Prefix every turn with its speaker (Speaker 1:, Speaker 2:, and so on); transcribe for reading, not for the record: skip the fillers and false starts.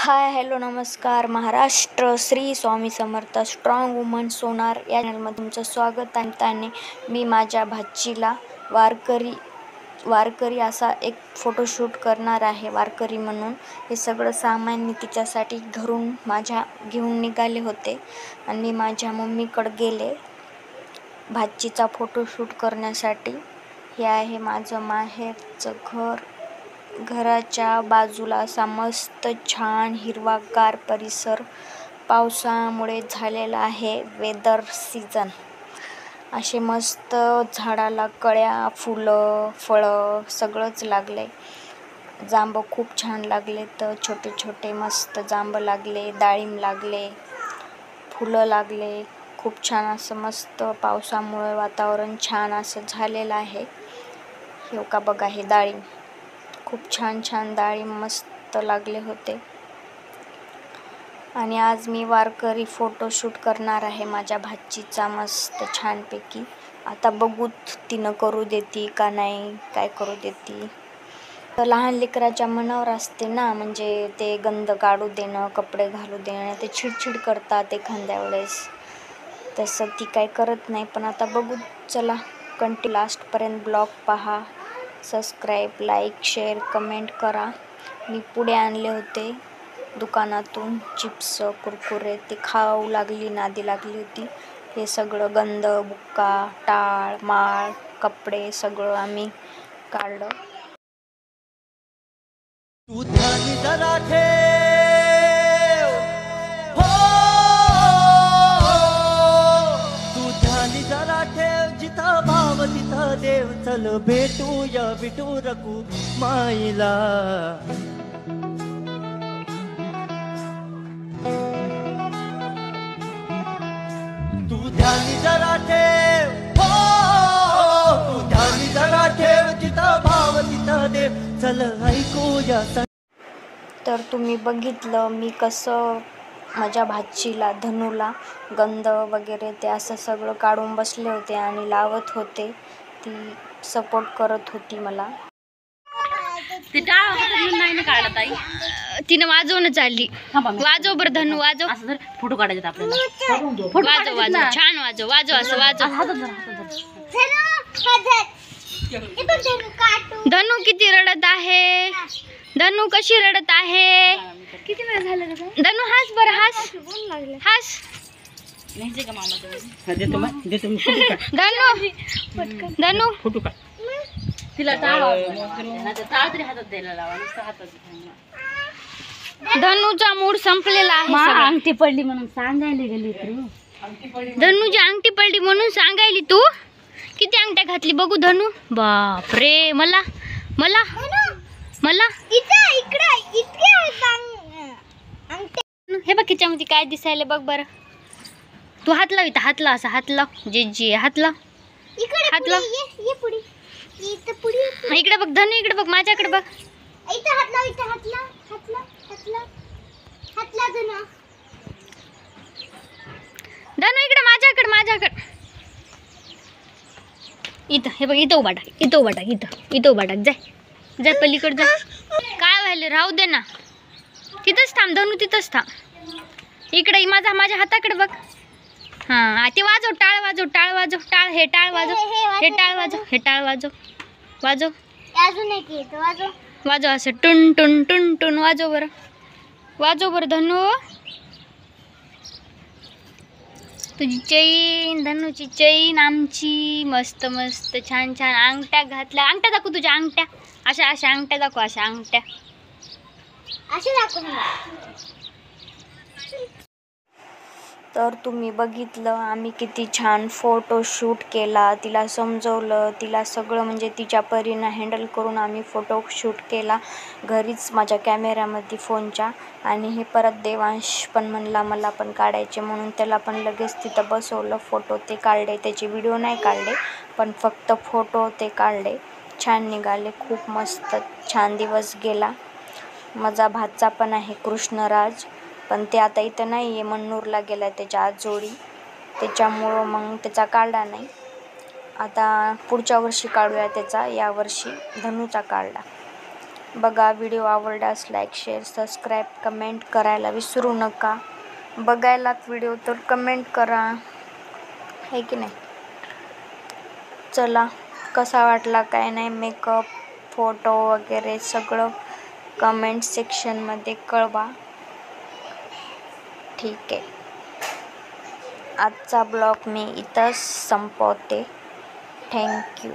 Speaker 1: Hi hello नमस्कार Maharashtra. Shri Swami Samarth strong woman सोनार या चॅनलमध्ये तुमचं स्वागत आहे. त्याने मी माझ्या भाचीला वारकरी असा एक फोटोशूट करणार आहे. वारकरी म्हणून हे सगळं सामान मी तिच्यासाठी घरून माझ्या घेऊन निघाले होते आणि मी माझ्या मम्मीकडे गेले भाचीचा फोटोशूट करण्यासाठी. हे आहे माझं माहेरचं घर. घराच्या बाजूला असा मस्त छान हिरवागार परिसर पावसामुळे झालेला आहे. वेदर सीझन असे मस्त झाडाला कळ्या फुलं फळं सगळंच लागले. जांब खूप छान लागले, तर छोटे छोटे मस्त जांब लागले, डाळिंब लागले, फुलं लागले. खूप छान असं मस्त पावसामुळे वातावरण छान असं झालेलं आहे. हे का बघा, हे डाळिंब खूप छान छान डाळिंब मस्त लागले होते. आणि आज मी वारकरी फोटोशूट करणार आहे माझ्या भाचीचा मस्त छानपैकी. आता बघूत तिनं करू देती का नाही, काय करू देती. तर लहान लेकराच्या मनावर असते ना, म्हणजे ते गंध काढू देणं, कपडे घालू देणं, ते चिडचिड करतात एखाद्या वेळेस. तसं ती काय करत नाही. पण आता बघू, चला कंटिन्यू लास्टपर्यंत ब्लॉग पहा. सबस्क्राईब, लाईक, शेअर, कमेंट करा. मी पुढे आणले होते दुकानातून चिप्स, कुरकुरे, ते खाऊ लागली, नादी लागली होती. हे सगळं गंध, बुक्का, टाळ, माळ, कपडे सगळं आम्ही काढलं.
Speaker 2: तू ध्यानी जरा ठेव, हो, तू ध्यानी जरा ठेव. जिथं भाव तिथं देव. चल भेटूया विठू रघु माईला. तू ध्यानी जरा ठेव, हो, तू ध्यानी जरा ठेव. जिथं भाव तिथं देव. चल ऐकूया.
Speaker 1: तर तुम्ही बघितलं मी कसं माझ्या भाचीला, धनूला गंध वगैरे ते असं सगळं काढून बसले होते आणि लावत होते. ती सपोर्ट करत होती मला.
Speaker 3: ते टाळ नाही ना काढत आई.
Speaker 1: तिनं वाजवून चालली. वाजव बरं धनू, वाजव.
Speaker 3: असं जर फोटो काढायचे आपल्याला.
Speaker 1: वाजव वाजव, छान वाजव, वाजव असं वाजव. धनू किती रडत आहे, धनू कशी रडत आहे.
Speaker 3: किती वेळ झाला रे?
Speaker 1: धनू हास बरं, हास हास.
Speaker 3: नाही का मामा
Speaker 1: धनू
Speaker 3: फोटो काढ. तिला टाळ टाळ तरी हातात द्यायला लावा. नुसतं हातात.
Speaker 1: धनूचा मूड संपलेला आहे सगळा.
Speaker 3: अंगठी पडली म्हणून सांगायला गेली तू.
Speaker 1: धनूची अंगठी पडली म्हणून सांगायली तू. किती अंगठ्या घातली बघू धनू. बापरे, मला मला मला हे बघ खिच्यामध्ये काय दिसायला बघ बरं. तू हात लाव इथं, हात लाव, असा हात लाव. जे हात लाव, हात लाव. इकडे बघ धनू, इकडे बघ, माझ्याकडे बघ. धनू इकडे माझ्याकडे. इथं हे बघ, इथं उभा टाक, इथं उभा टाक. जाय पलीकडे जा. काय व्हायला, राहू दे ना. तिथंच थांब धनू, तिथंच थांब. इकडे माझ्या हाताकडे बघ. हा, ते वाजव, टाळ वाजव, टाळ वाजव, टाळ, हे टाळ वाजव, हे टाळ वाजव, हे टाळ वाजव, वाजव वाजव असं टुन टुन टुन टुन वाजव बरं. वाजव बरं धनू. तुझी चैन, धनूची चैन आमची मस्त मस्त छान छान अंगठ्या घातल्या. अंगठ्या दाखव तुझ्या, अंगठ्या अशा अंगठ्या दाखव, अशा अंगठ्या तर तुम्ही बघितलं आम्ही किती छान फोटोशूट केला. तिला समजवलं, तिला सगळं म्हणजे तिच्या परीनं हँडल करून आम्ही फोटोशूट केला घरीच माझ्या कॅमेऱ्यामध्ये फोनच्या. आणि हे परत देवांश पण म्हणला मला पण काढायचे म्हणून त्याला पण लगेच तिथं बसवलं. फोटो ते काढले, त्याचे व्हिडिओ नाही काढले, पण फक्त फोटो ते काढले. छान निघाले, खूप मस्त छान दिवस गेला. माझा भाचा पण आहे कृष्णराज, पण ते आता इथं नाही आहे, मन्नूरला गेला त्याच्या आजोळी. त्याच्यामुळं मग त्याचा काढला नाही. आता पुढच्या वर्षी काढूया त्याचा, यावर्षी धनूचा काढला. बघा. व्हिडिओ आवडल्यास लाईक, शेअर, सबस्क्राईब, कमेंट करायला विसरू नका. बघायलात व्हिडिओ तर कमेंट करा, आहे की नाही. चला, कसा वाटला काय नाही मेकअप, फोटो वगैरे सगळं कमेंट सेक्शनमध्ये कळवा. ठीक आहे. आजचा ब्लॉग मी इथंच संपवते. थँक्यू.